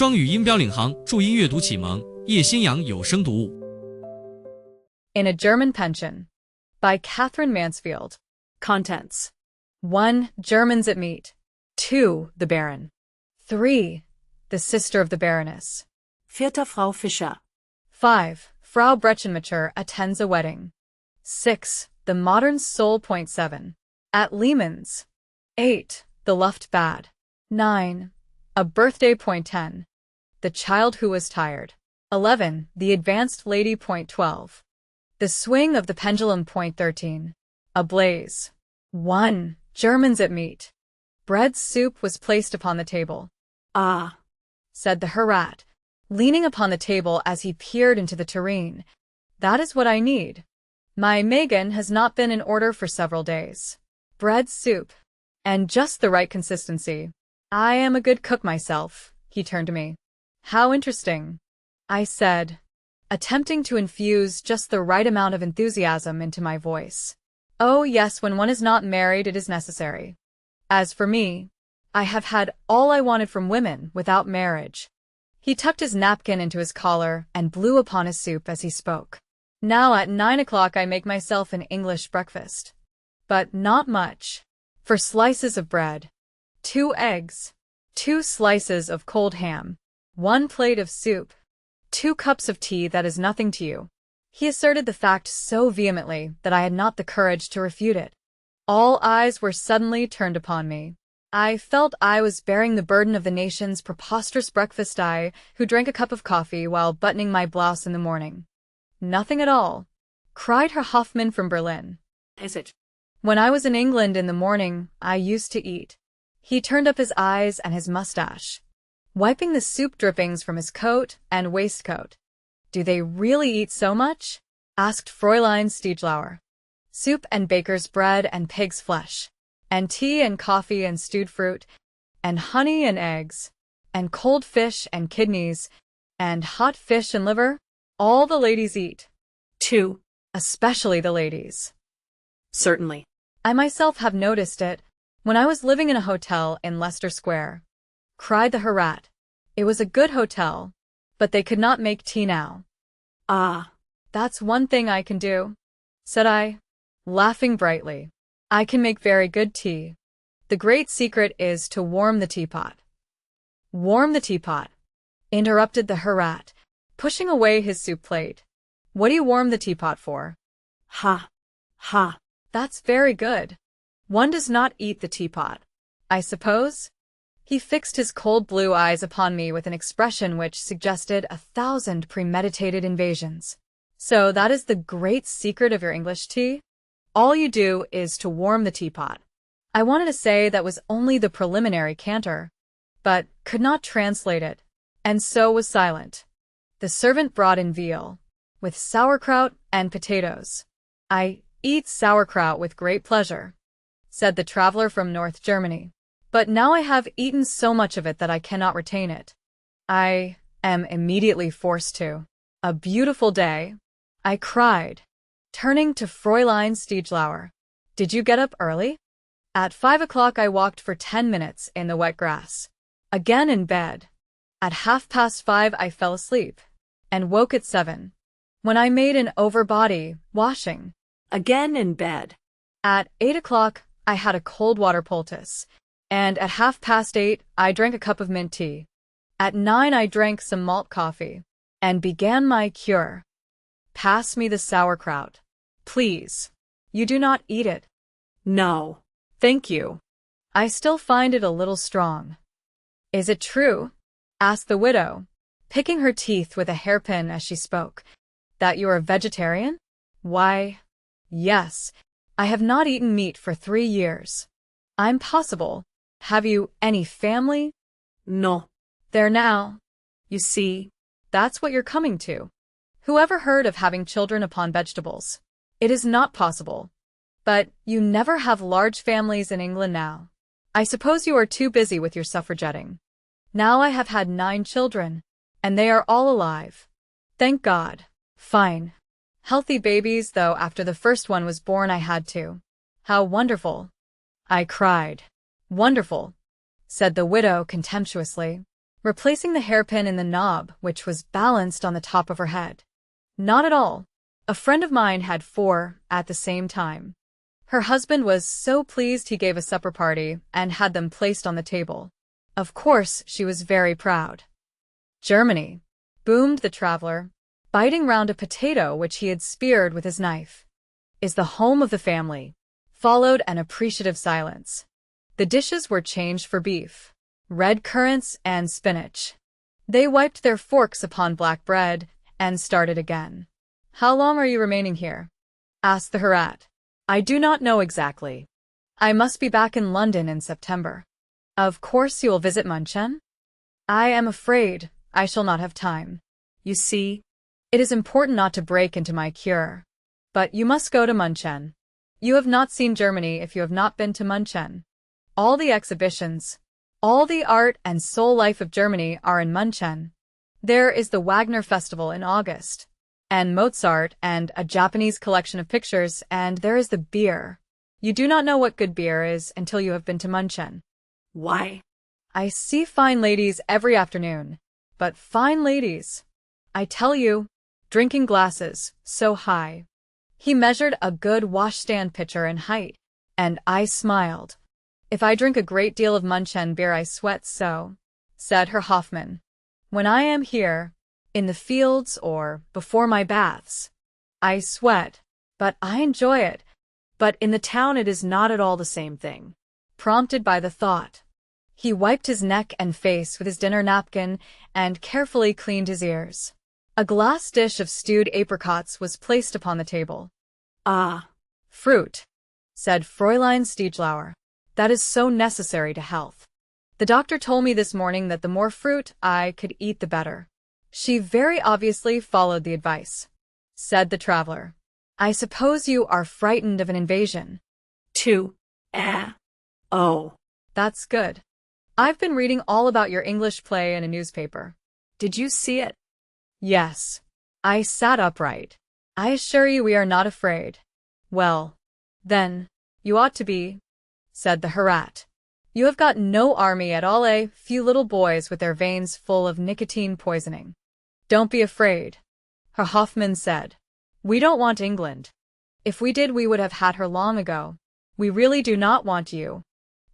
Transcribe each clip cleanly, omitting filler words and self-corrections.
双语音标领航，注音阅读启蒙，叶兴阳有声读物。In a German Pension by Catherine Mansfield. Contents: 1. Germans at meet. 2. The Baron. 3. The sister of the Baroness. 4. Frau Fischer. 5. Frau Brechenmacher attends a wedding. 6. The Modern Soul. 7. At Lehman's. 8. The Luft Bad. 9. A Birthday. 10. The Child Who Was Tired. 11. The Advanced Lady. 12. The Swing of the Pendulum. 13. A Blaze. 1. Germans at meet. Bread soup was placed upon the table. Ah, said the Herat, leaning upon the table as he peered into the tureen. That is what I need. My Megan has not been in order for several days. Bread soup. And just the right consistency. I am a good cook myself, he turned to me. How interesting, I said, attempting to infuse just the right amount of enthusiasm into my voice. Oh yes, when one is not married it is necessary. As for me, I have had all I wanted from women without marriage. He tucked his napkin into his collar and blew upon his soup as he spoke. Now at 9 o'clock I make myself an English breakfast. But not much. 4 slices of bread, 2 eggs, 2 slices of cold ham, 1 plate of soup, 2 cups of tea. That is nothing to you. He asserted the fact so vehemently that I had not the courage to refute it. All eyes were suddenly turned upon me. I felt I was bearing the burden of the nation's preposterous breakfast, I, who drank a cup of coffee while buttoning my blouse in the morning. Nothing at all, cried Herr Hoffmann from Berlin. is it? When I was in England in the morning, I used to eat. He turned up his eyes and his mustache, wiping the soup drippings from his coat and waistcoat. Do they really eat so much? Asked Fräulein Stieglauer. Soup and baker's bread and pig's flesh, and tea and coffee and stewed fruit, and honey and eggs, and cold fish and kidneys, and hot fish and liver? All the ladies eat. 2. Especially the ladies. Certainly. I myself have noticed it, when I was living in a hotel in Leicester Square. Cried the Herat. It was a good hotel, but they could not make tea now. Ah, That's one thing I can do, said I, laughing brightly. I can make very good tea. The great secret is to warm the teapot. Warm the teapot, interrupted the Herat, pushing away his soup plate. What do you warm the teapot for? ha, ha. That's very good. One does not eat the teapot, I suppose? He fixed his cold blue eyes upon me with an expression which suggested 1,000 premeditated invasions. So that is the great secret of your English tea? All you do is to warm the teapot. I wanted to say that was only the preliminary canter, but could not translate it, and so was silent. The servant brought in veal, with sauerkraut and potatoes. I eat sauerkraut with great pleasure, said the traveler from North Germany. But now I have eaten so much of it that I cannot retain it. I am immediately forced to. A beautiful day, I cried, turning to Fräulein Stieglauer. Did you get up early? At 5 o'clock I walked for 10 minutes in the wet grass. Again in bed. At 5:30 I fell asleep, and woke at 7, when I made an over-body washing. Again in bed. At 8 o'clock I had a cold water poultice, and at 8:30 I drank a cup of mint tea. At 9 I drank some malt coffee, and began my cure. Pass me the sauerkraut, please. You do not eat it. No. Thank you. I still find it a little strong. Is it true? Asked the widow, picking her teeth with a hairpin as she spoke, that you are a vegetarian? Why, yes. I have not eaten meat for 3 years. I'm possible. Have you any family? No. There now. You see, that's what you're coming to. Whoever heard of having children upon vegetables? It is not possible. But you never have large families in England now. I suppose you are too busy with your suffragetting. Now I have had 9 children, and they are all alive. Thank God. Fine. Healthy babies, though after the first one was born I had to. How wonderful. I cried. Wonderful, said the widow contemptuously. replacing the hairpin in the knob, which was balanced on the top of her head. Not at all. A friend of mine had 4 at the same time. Her husband was so pleased he gave a supper party and had them placed on the table. Of course, she was very proud. Germany, boomed the traveler, biting round a potato which he had speared with his knife, is the home of the family. Followed an appreciative silence. The dishes were changed for beef, red currants, and spinach. They wiped their forks upon black bread and started again. How long are you remaining here? Asked the Herat. I do not know exactly. I must be back in London in September. Of course you will visit München? I am afraid I shall not have time. You see, it is important not to break into my cure. But you must go to München. You have not seen Germany if you have not been to München. All the exhibitions, all the art and soul life of Germany are in München. There is the Wagner Festival in August, and Mozart and a Japanese collection of pictures, and there is the beer. You do not know what good beer is until you have been to München. Why? I see fine ladies every afternoon, but fine ladies, I tell you, drinking glasses so high. He measured a good washstand pitcher in height, and I smiled. If I drink a great deal of München beer I sweat so, said Herr Hoffmann. When I am here, in the fields or before my baths, I sweat, but I enjoy it. But in the town it is not at all the same thing. Prompted by the thought, he wiped his neck and face with his dinner napkin and carefully cleaned his ears. A glass dish of stewed apricots was placed upon the table. Ah, fruit, said Fräulein Stieglauer. That is so necessary to health. The doctor told me this morning that the more fruit I could eat the better. She very obviously followed the advice, said the traveler. I suppose you are frightened of an invasion. Oh. That's good. I've been reading all about your English play in a newspaper. Did you see it? Yes. I sat upright. I assure you we are not afraid. Well, then, you ought to be, said the Herat. You have got no army at all, a few little boys with their veins full of nicotine poisoning. Don't be afraid, Herr Hoffmann said. We don't want England. If we did we would have had her long ago. We really do not want you.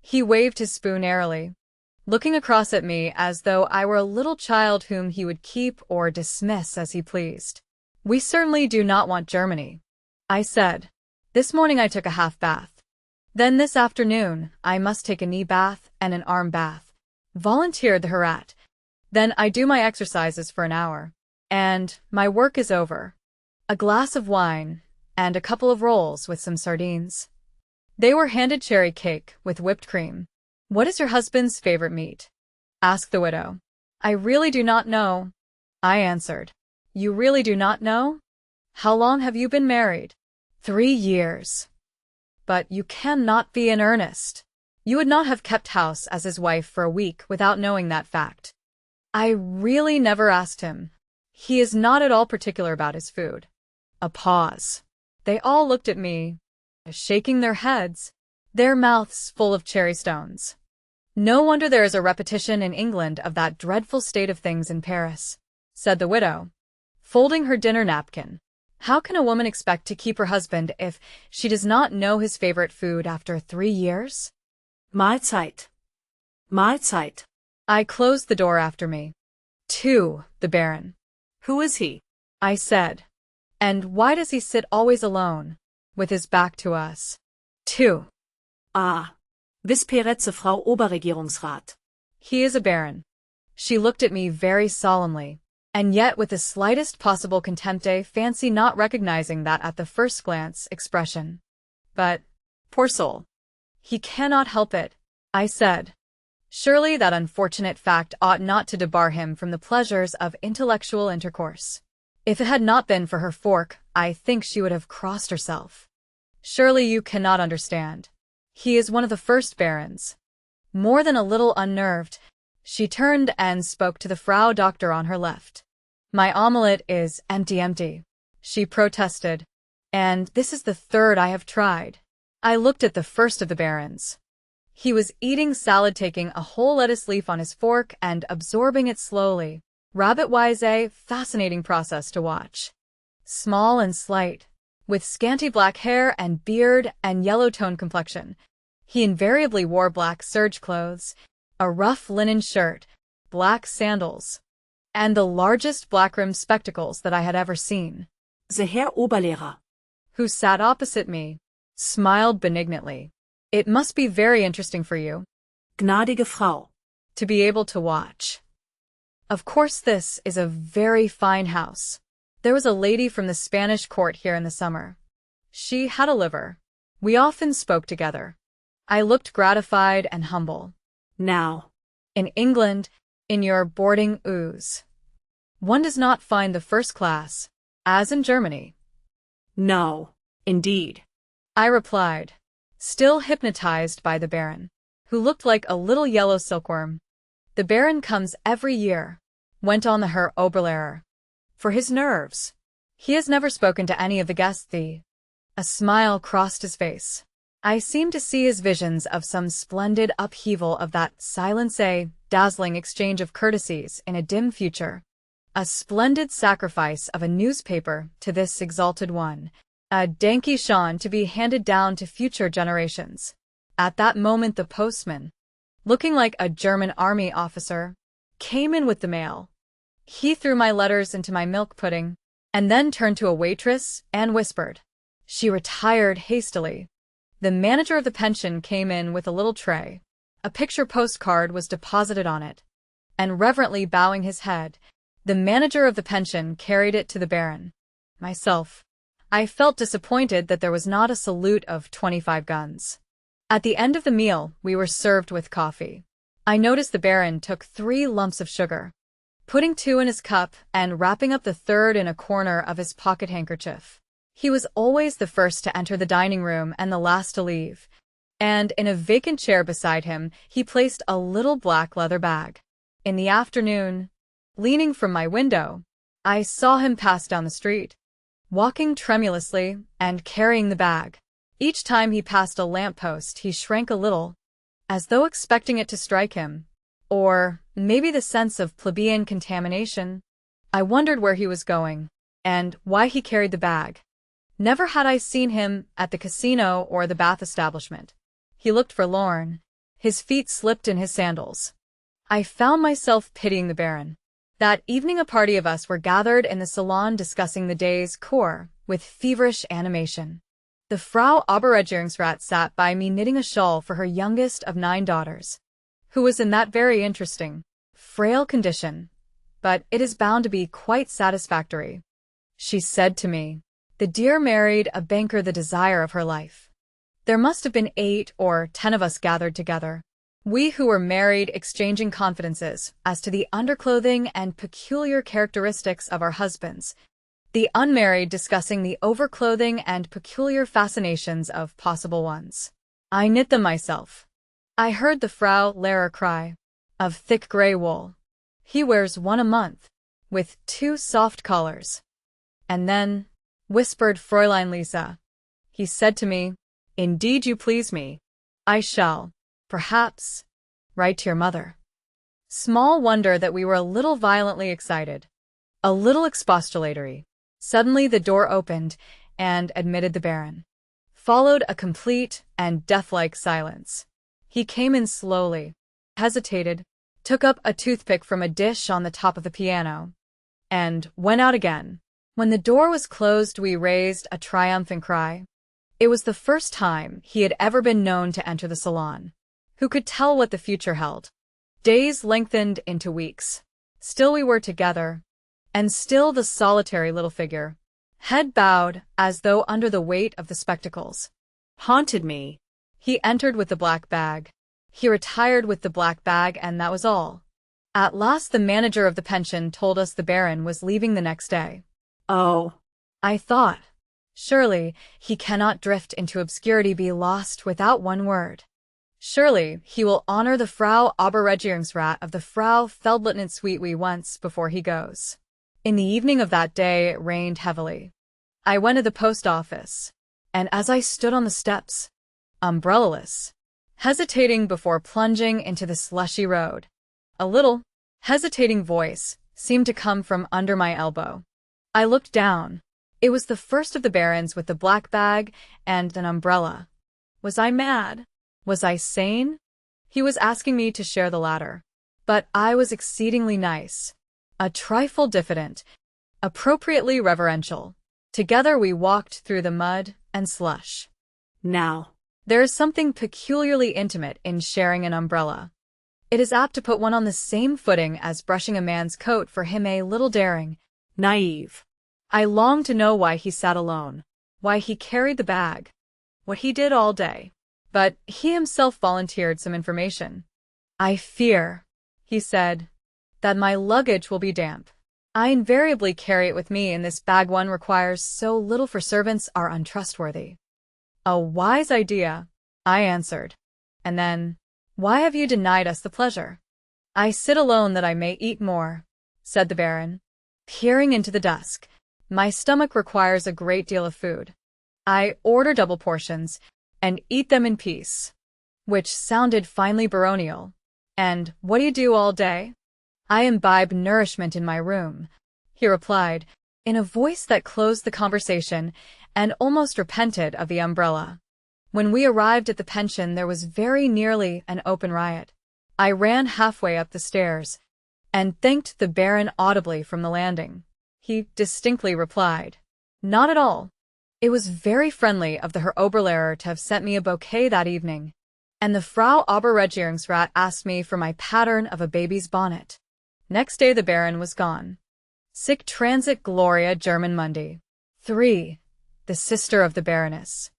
He waved his spoon airily, looking across at me as though I were a little child whom he would keep or dismiss as he pleased. We certainly do not want Germany, I said. This morning I took a half bath. Then this afternoon I must take a knee bath and an arm bath, volunteered the Herat. Then I do my exercises for an hour, and my work is over. A glass of wine, and a couple of rolls with some sardines. They were handed cherry cake with whipped cream. What is your husband's favorite meat? Asked the widow. I really do not know, I answered. You really do not know? How long have you been married? 3 years. But you cannot be in earnest. You would not have kept house as his wife for a week without knowing that fact. I really never asked him. He is not at all particular about his food. A pause. They all looked at me, shaking their heads, their mouths full of cherry stones. No wonder there is a repetition in England of that dreadful state of things in Paris, said the widow, folding her dinner napkin. How can a woman expect to keep her husband if she does not know his favorite food after 3 years? Mahlzeit. Mahlzeit. I closed the door after me. To the Baron. Who is he? I said. And why does he sit always alone, with his back to us? To. Ah. Visperetze Frau Oberregierungsrat. He is a baron. She looked at me very solemnly, and yet with the slightest possible contempt. I fancy not recognizing that at the first glance expression. But, poor soul, he cannot help it, I said. Surely that unfortunate fact ought not to debar him from the pleasures of intellectual intercourse. If it had not been for her fork, I think she would have crossed herself. Surely you cannot understand. He is one of the first barons. More than a little unnerved, she turned and spoke to the Frau Doctor on her left. My omelette is empty, she protested. And this is the third I have tried. I looked at the first of the barons. He was eating salad, taking a whole lettuce leaf on his fork and absorbing it slowly. Rabbit-wise, a fascinating process to watch. Small and slight, with scanty black hair and beard and yellow-toned complexion. He invariably wore black serge clothes, a rough linen shirt, black sandals, and the largest black-rimmed spectacles that I had ever seen. The Herr Oberlehrer, Who sat opposite me, smiled benignantly. It must be very interesting for you, gnädige Frau, to be able to watch. Of course, this is a very fine house. There was a lady from the Spanish court here in the summer. She had a liver. We often spoke together. I looked gratified and humble. Now, In England, in your boarding ooze, one does not find the first class, as in Germany. no, indeed. I replied, still hypnotized by the Baron, who looked like a little yellow silkworm. The Baron comes every year, went on the Herr Oberlehrer, for his nerves. He has never spoken to any of the guests. A smile crossed his face. I seemed to see his visions of some splendid upheaval of that silence, a dazzling exchange of courtesies in a dim future. A splendid sacrifice of a newspaper to this exalted one. A Dankeschön to be handed down to future generations. At that moment the postman, looking like a German army officer, came in with the mail. He threw my letters into my milk pudding, and then turned to a waitress and whispered. She retired hastily. The manager of the pension came in with a little tray. A picture postcard was deposited on it, and reverently bowing his head, the manager of the pension carried it to the Baron. Myself, I felt disappointed that there was not a salute of 25 guns. At the end of the meal, we were served with coffee. I noticed the Baron took 3 lumps of sugar, putting 2 in his cup and wrapping up the third in a corner of his pocket handkerchief. He was always the first to enter the dining room and the last to leave, and in a vacant chair beside him he placed a little black leather bag. In the afternoon, leaning from my window, I saw him pass down the street, walking tremulously and carrying the bag. Each time he passed a lamp-post he shrank a little, as though expecting it to strike him, or maybe the sense of plebeian contamination. I wondered where he was going, and why he carried the bag. Never had I seen him at the casino or the bath establishment. He looked forlorn. His feet slipped in his sandals. I found myself pitying the Baron. That evening a party of us were gathered in the salon discussing the day's cour with feverish animation. The Frau Oberregierungsrat sat by me knitting a shawl for her youngest of 9 daughters, who was in that very interesting, frail condition, but it is bound to be quite satisfactory. She said to me, "The dear married a banker, the desire of her life." There must have been 8 or 10 of us gathered together. We who were married exchanging confidences as to the underclothing and peculiar characteristics of our husbands, the unmarried discussing the overclothing and peculiar fascinations of possible ones. I knit them myself. I heard the Frau Lehrer cry, "Of thick gray wool. He wears 1 a month, with 2 soft collars." And then, whispered Fräulein Lisa, he said to me, "Indeed you please me. I shall, perhaps, write to your mother." Small wonder that we were a little violently excited, a little expostulatory. Suddenly the door opened and admitted the Baron. Followed a complete and death-like silence. He came in slowly, hesitated, took up a toothpick from a dish on the top of the piano, and went out again. When the door was closed, we raised a triumphant cry. It was the first time he had ever been known to enter the salon. Who could tell what the future held? Days lengthened into weeks. Still we were together, and still the solitary little figure, head bowed as though under the weight of the spectacles, haunted me. He entered with the black bag. He retired with the black bag, and that was all. At last the manager of the pension told us the Baron was leaving the next day. Oh, I thought, surely he cannot drift into obscurity, be lost without one word. Surely he will honor the Frau Oberregierungsrat of the Frau Feldleutnant suite once before he goes. In the evening of that day it rained heavily. I went to the post office, and as I stood on the steps, umbrellaless, hesitating before plunging into the slushy road. A little, hesitating voice seemed to come from under my elbow. I looked down. It was the first of the barons with the black bag and an umbrella. Was I mad? Was I sane? He was asking me to share the latter. But I was exceedingly nice. A trifle diffident. Appropriately reverential. Together we walked through the mud and slush. Now. There is something peculiarly intimate in sharing an umbrella. It is apt to put one on the same footing as brushing a man's coat, for him a little daring. Naive. I longed to know why he sat alone, why he carried the bag, what he did all day. But he himself volunteered some information. I fear, he said, that my luggage will be damp. I invariably carry it with me in this bag. One requires so little, for servants are untrustworthy. A wise idea, I answered. And then, why have you denied us the pleasure? I sit alone that I may eat more, said the Baron, peering into the dusk. My stomach requires a great deal of food. I order double portions, and eat them in peace. Which sounded finely baronial. And what do you do all day? I imbibe nourishment in my room, he replied, in a voice that closed the conversation, and almost repented of the umbrella. When we arrived at the pension, there was very nearly an open riot. I ran halfway up the stairs, and thanked the Baron audibly from the landing. He distinctly replied, "Not at all. It was very friendly of the Herr Oberlehrer to have sent me a bouquet that evening, and the Frau Oberregierungsrat asked me for my pattern of a baby's bonnet." Next day the Baron was gone. Sic transit Gloria German Mundi. 3. The sister of the Baroness.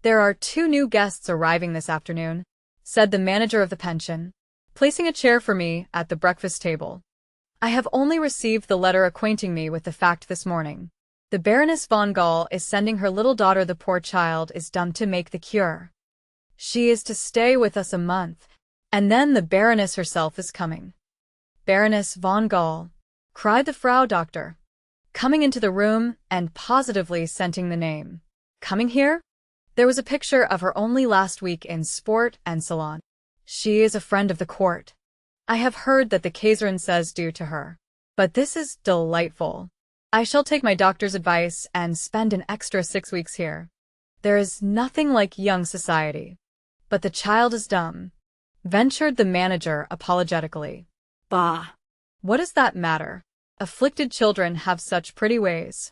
"There are 2 new guests arriving this afternoon," said the manager of the pension, placing a chair for me at the breakfast table. "I have only received the letter acquainting me with the fact this morning. The Baroness von Gall is sending her little daughter. The poor child is dumb to make the cure. She is to stay with us a month, and then the Baroness herself is coming." "Baroness von Gall," cried the Frau Doctor, coming into the room and positively scenting the name. "Coming here?" There was a picture of her only last week in Sport and Salon. "She is a friend of the court. I have heard that the Kaiserin says due to her. But this is delightful. I shall take my doctor's advice and spend an extra 6 weeks here. There is nothing like young society. But the child is dumb," ventured the manager apologetically. Bah. "What does that matter? Afflicted children have such pretty ways."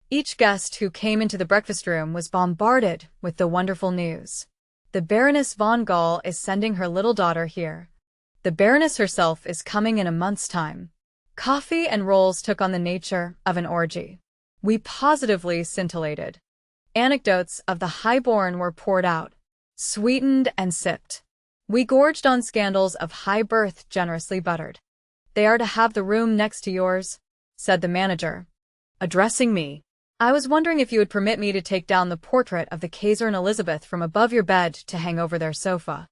Each guest who came into the breakfast room was bombarded with the wonderful news. "The Baroness von Gall is sending her little daughter here. The Baroness herself is coming in a month's time." Coffee and rolls took on the nature of an orgy. We positively scintillated. Anecdotes of the high-born were poured out, sweetened and sipped. We gorged on scandals of high birth generously buttered. "They are to have the room next to yours," said the manager, addressing me. "I was wondering if you would permit me to take down the portrait of the Kaiserin Elizabeth from above your bed to hang over their sofa."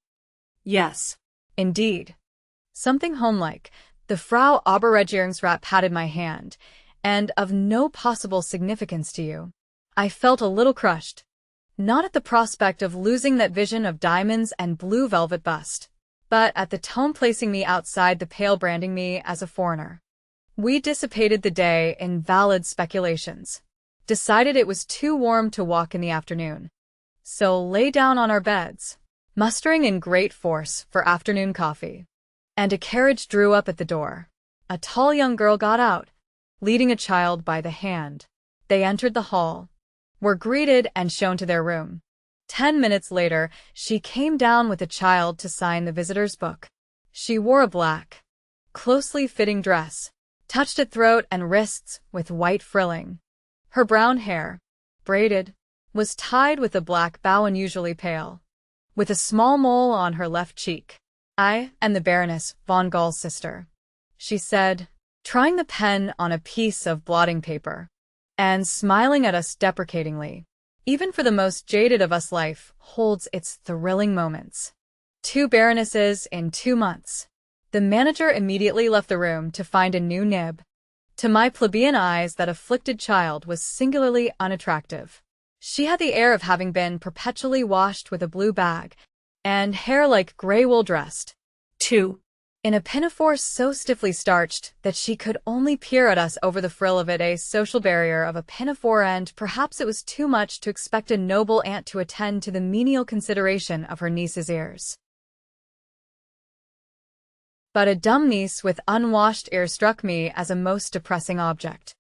Yes. "Indeed. Something homelike." The Frau Oberregierungsrat patted my hand. "And of no possible significance to you." I felt a little crushed. Not at the prospect of losing that vision of diamonds and blue velvet bust, but at the tone placing me outside the pale, branding me as a foreigner. We dissipated the day in valid speculations. Decided it was too warm to walk in the afternoon. So lay down on our beds, mustering in great force for afternoon coffee. And a carriage drew up at the door. A tall young girl got out, leading a child by the hand. They entered the hall, were greeted and shown to their room. 10 minutes later, she came down with a child to sign the visitor's book. She wore a black, closely fitting dress, touched at throat and wrists with white frilling. Her brown hair, braided, was tied with a black bow, unusually pale, with a small mole on her left cheek. "I am the Baroness von Gall's sister," she said, trying the pen on a piece of blotting paper, and smiling at us deprecatingly. Even for the most jaded of us, life holds its thrilling moments. 2 baronesses in 2 months. The manager immediately left the room to find a new nib. To my plebeian eyes, that afflicted child was singularly unattractive. She had the air of having been perpetually washed with a blue bag, and hair like gray wool dressed. 2. In a pinafore so stiffly starched that she could only peer at us over the frill of it, a social barrier of a pinafore, and perhaps it was too much to expect a noble aunt to attend to the menial consideration of her niece's ears. But a dumb niece with unwashed ears struck me as a most depressing object.